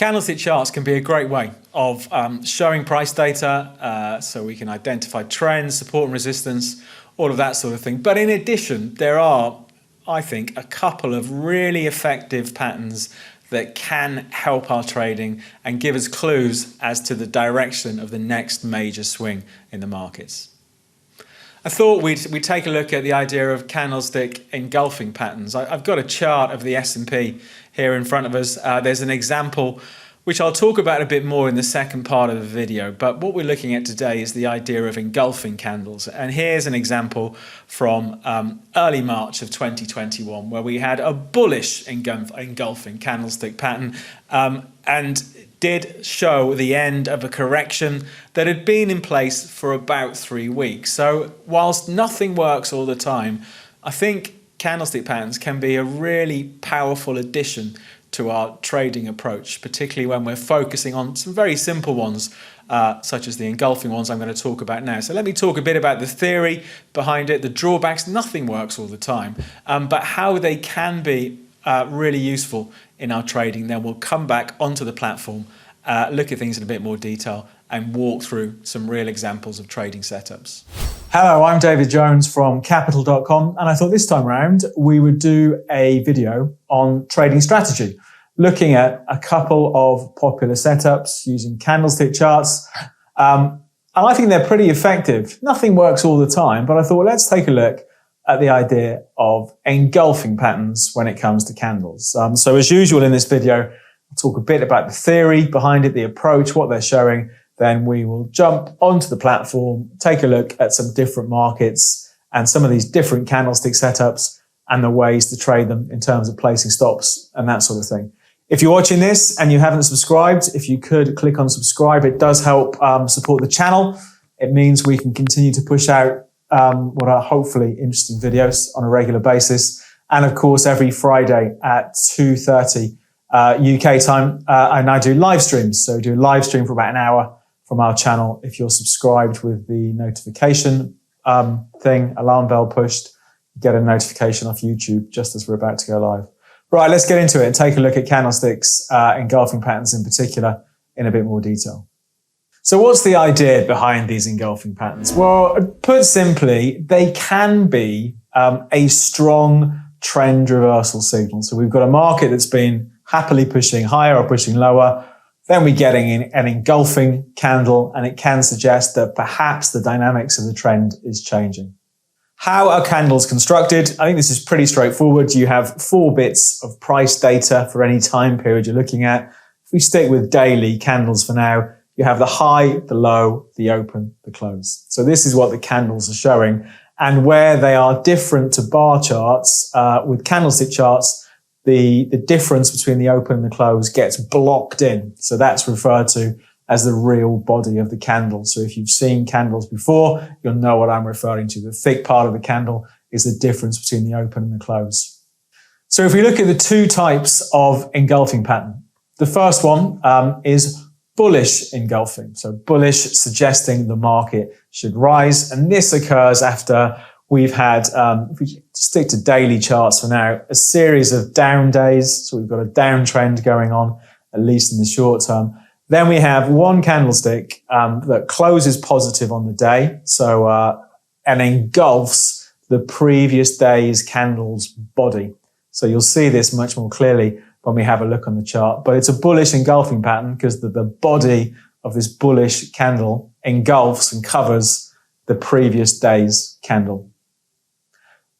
Candlestick charts can be a great way of showing price data, so we can identify trends, support and resistance, all of that sort of thing. But in addition, there are, I think, a couple of really effective patterns that can help our trading and give us clues as to the direction of the next major swing in the markets. I thought we'd take a look at the idea of candlestick engulfing patterns. I've got a chart of the S&P here in front of us. There's an example which I'll talk about a bit more in the second part of the video, but what we're looking at today is the idea of engulfing candles. And here's an example from early March of 2021 where we had a bullish engulfing candlestick pattern and did show the end of a correction that had been in place for about 3 weeks. So whilst nothing works all the time, I think candlestick patterns can be a really powerful addition to our trading approach, particularly when we're focusing on some very simple ones, such as the engulfing ones I'm going to talk about now. So let me talk a bit about the theory behind it, the drawbacks. Nothing works all the time, but how they can be really useful in our trading. Then we'll come back onto the platform, look at things in a bit more detail and walk through some real examples of trading setups. Hello, I'm David Jones from Capital.com, and I thought this time around we would do a video on trading strategy, looking at a couple of popular setups using candlestick charts. And I think they're pretty effective. Nothing works all the time, but I thought let's take a look at the idea of engulfing patterns when it comes to candles. So as usual in this video, I'll talk a bit about the theory behind it, the approach, what they're showing. Then we will jump onto the platform, take a look at some different markets and some of these different candlestick setups and the ways to trade them in terms of placing stops and that sort of thing. If you're watching this and you haven't subscribed, if you could click on subscribe, it does help support the channel. It means we can continue to push out what are hopefully interesting videos on a regular basis. And of course, every Friday at 2:30 UK time, I now do live streams. So do a live stream for about an hour from our channel. If you're subscribed with the notification thing, alarm bell pushed, you get a notification off YouTube just as we're about to go live. Right, let's get into it and take a look at candlesticks, engulfing patterns in particular, in a bit more detail. So what's the idea behind these engulfing patterns? Well, put simply, they can be a strong trend reversal signal. So we've got a market that's been happily pushing higher or pushing lower. Then we're getting an engulfing candle, and it can suggest that perhaps the dynamics of the trend is changing. How are candles constructed? I think this is pretty straightforward. You have 4 bits of price data for any time period you're looking at. If we stick with daily candles for now, you have the high, the low, the open, the close. So this is what the candles are showing. And where they are different to bar charts, with candlestick charts, the difference between the open and the close gets blocked in. So that's referred to as the real body of the candle. So if you've seen candles before, you'll know what I'm referring to. The thick part of the candle is the difference between the open and the close. So if we look at the 2 types of engulfing pattern, the first one is bullish engulfing. So bullish suggesting the market should rise. And this occurs after we've had, if we stick to daily charts for now, a series of down days. So we've got a downtrend going on, at least in the short term. Then we have one candlestick that closes positive on the day. So, and engulfs the previous day's candle's body. So you'll see this much more clearly when we have a look on the chart. But it's a bullish engulfing pattern because the body of this bullish candle engulfs and covers the previous day's candle.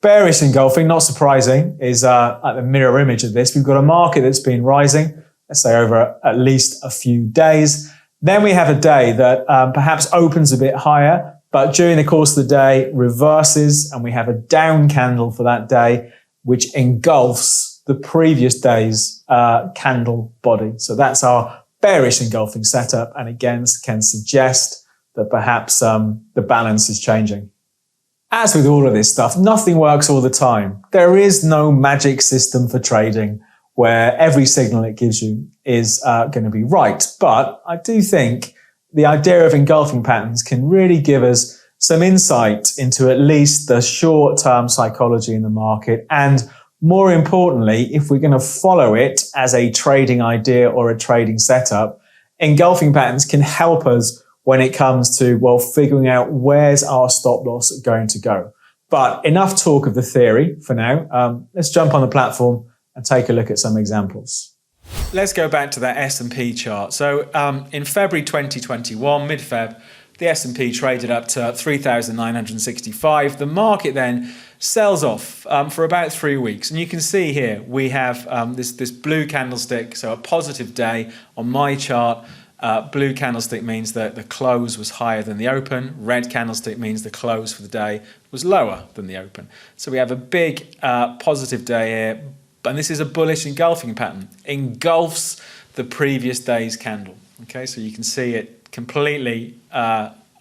Bearish engulfing, not surprising, is like the mirror image of this. We've got a market that's been rising, let's say over at least a few days. Then we have a day that perhaps opens a bit higher, but during the course of the day reverses, and we have a down candle for that day, which engulfs the previous day's candle body. So that's our bearish engulfing setup, and again can suggest that perhaps the balance is changing. As with all of this stuff, nothing works all the time. There is no magic system for trading where every signal it gives you is going to be right. But I do think the idea of engulfing patterns can really give us some insight into at least the short-term psychology in the market and More importantly, if we're going to follow it as a trading idea or a trading setup, engulfing patterns can help us when it comes to, well, figuring out where's our stop loss going to go. But enough talk of the theory for now. Let's jump on the platform and take a look at some examples. Let's go back to that S&P chart. So in February 2021, mid-Feb, the S&P traded up to 3,965. The market then sells off for about 3 weeks. And you can see here we have this blue candlestick, so a positive day on my chart. Blue candlestick means that the close was higher than the open. Red candlestick means the close for the day was lower than the open. So we have a big positive day here. And this is a bullish engulfing pattern. Engulfs the previous day's candle. Okay, so you can see it completely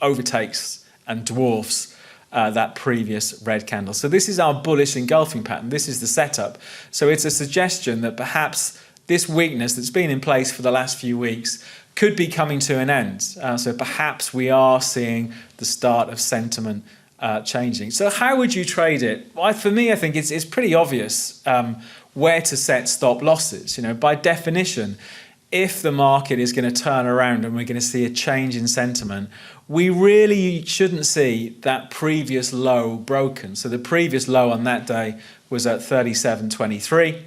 overtakes and dwarfs that previous red candle. So this is our bullish engulfing pattern. This is the setup. So it's a suggestion that perhaps this weakness that's been in place for the last few weeks could be coming to an end. So perhaps we are seeing the start of sentiment changing. So how would you trade it? Well, for me, I think it's pretty obvious where to set stop losses. You know, by definition, if the market is going to turn around and we're going to see a change in sentiment, we really shouldn't see that previous low broken. So the previous low on that day was at 37.23.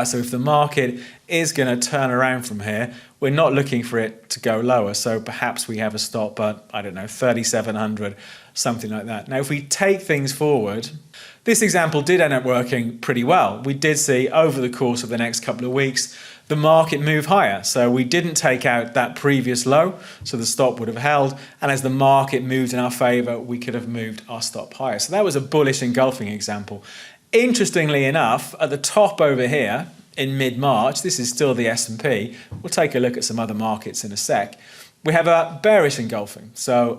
So if the market is going to turn around from here, we're not looking for it to go lower. So perhaps we have a stop at, I don't know, 3,700, something like that. Now, if we take things forward, this example did end up working pretty well. We did see over the course of the next couple of weeks, the market move higher. So we didn't take out that previous low, so the stop would have held. And as the market moved in our favor, we could have moved our stop higher. So that was a bullish engulfing example. Interestingly enough, at the top over here in mid-March, this is still the S&P. We'll take a look at some other markets in a sec. We have a bearish engulfing. So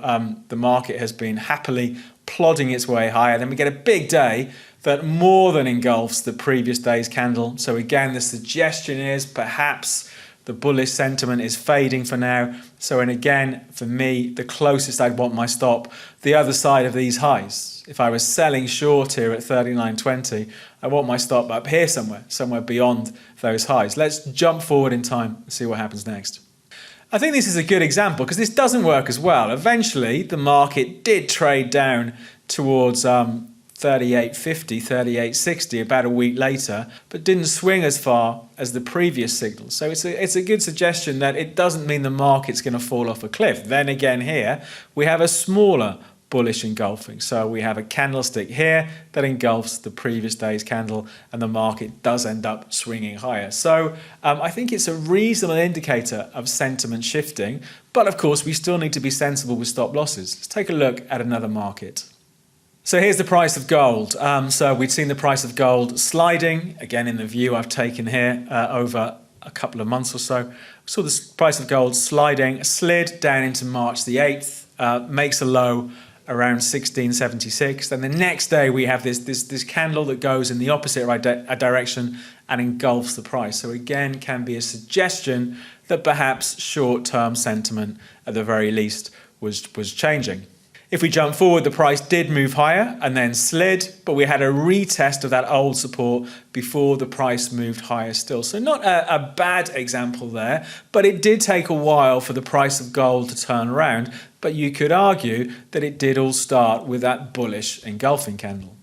the market has been happily plodding its way higher. Then we get a big day that more than engulfs the previous day's candle. So again, the suggestion is perhaps the bullish sentiment is fading for now. So, and again, for me, the closest I'd want my stop, the other side of these highs. If I was selling short here at 39.20, I want my stop up here somewhere beyond those highs. Let's jump forward in time and see what happens next. I think this is a good example because this doesn't work as well. Eventually, the market did trade down towards 38.50, 38.60 about a week later, but didn't swing as far as the previous signal. So it's a good suggestion that it doesn't mean the market's going to fall off a cliff. Then again here, we have a smaller bullish engulfing. So we have a candlestick here that engulfs the previous day's candle and the market does end up swinging higher. So I think it's a reasonable indicator of sentiment shifting, but of course we still need to be sensible with stop losses. Let's take a look at another market. So here's the price of gold. So we'd seen the price of gold sliding, again in the view I've taken here over a couple of months or so. We saw the price of gold slid down into March the 8th, makes a low around 1676. Then the next day we have this candle that goes in the opposite direction and engulfs the price. So again, can be a suggestion that perhaps short-term sentiment at the very least was changing. If we jump forward, the price did move higher and then slid, but we had a retest of that old support before the price moved higher still. So not a bad example there, but it did take a while for the price of gold to turn around. But you could argue that it did all start with that bullish engulfing candle.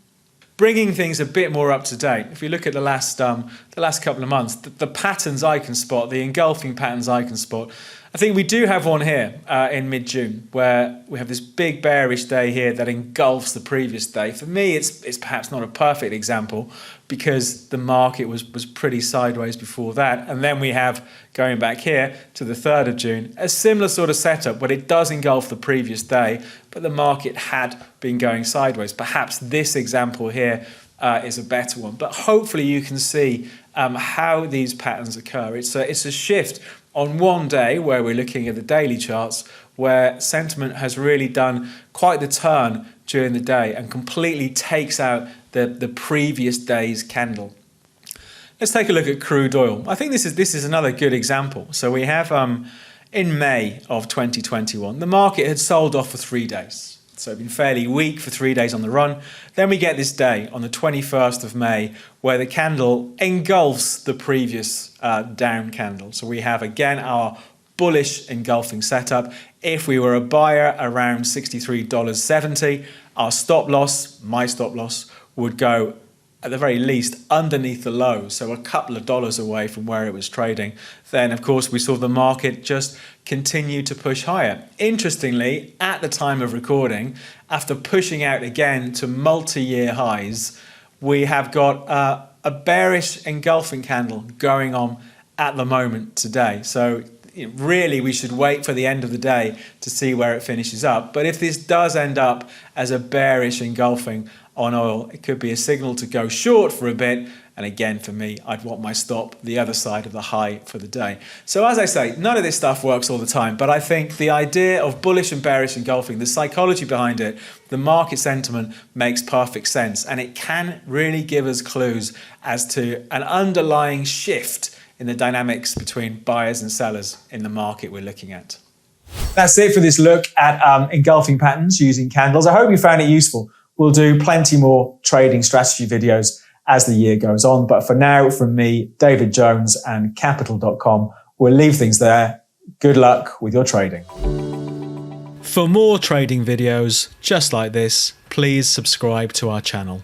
Bringing things a bit more up to date, if you look at the last couple of months, the patterns I can spot, the engulfing patterns I can spot, I think we do have one here in mid-June where we have this big bearish day here that engulfs the previous day. For me, it's perhaps not a perfect example because the market was pretty sideways before that. And then we have, going back here to the 3rd of June, a similar sort of setup, but it does engulf the previous day, but the market had been going sideways. Perhaps this example here is a better one, but hopefully you can see how these patterns occur. It's a shift on one day where we're looking at the daily charts where sentiment has really done quite the turn during the day and completely takes out the previous day's candle. Let's take a look at crude oil. I think this is another good example. So we have in May of 2021, the market had sold off for 3 days. So it's been fairly weak for 3 days on the run. Then we get this day on the 21st of May where the candle engulfs the previous down candle. So we have again our bullish engulfing setup. If we were a buyer around $63.70, our stop loss, my stop loss, would go at the very least underneath the low, so a couple of dollars away from where it was trading. Then of course we saw the market just continue to push higher. Interestingly, at the time of recording, after pushing out again to multi-year highs, we have got a bearish engulfing candle going on at the moment today. So really we should wait for the end of the day to see where it finishes up. But if this does end up as a bearish engulfing on oil, it could be a signal to go short for a bit. And again, for me, I'd want my stop the other side of the high for the day. So as I say, none of this stuff works all the time, but I think the idea of bullish and bearish engulfing, the psychology behind it, the market sentiment makes perfect sense. And it can really give us clues as to an underlying shift in the dynamics between buyers and sellers in the market we're looking at. That's it for this look at engulfing patterns using candles. I hope you found it useful. We'll do plenty more trading strategy videos as the year goes on. But for now, from me, David Jones and Capital.com, we'll leave things there. Good luck with your trading. For more trading videos just like this, please subscribe to our channel.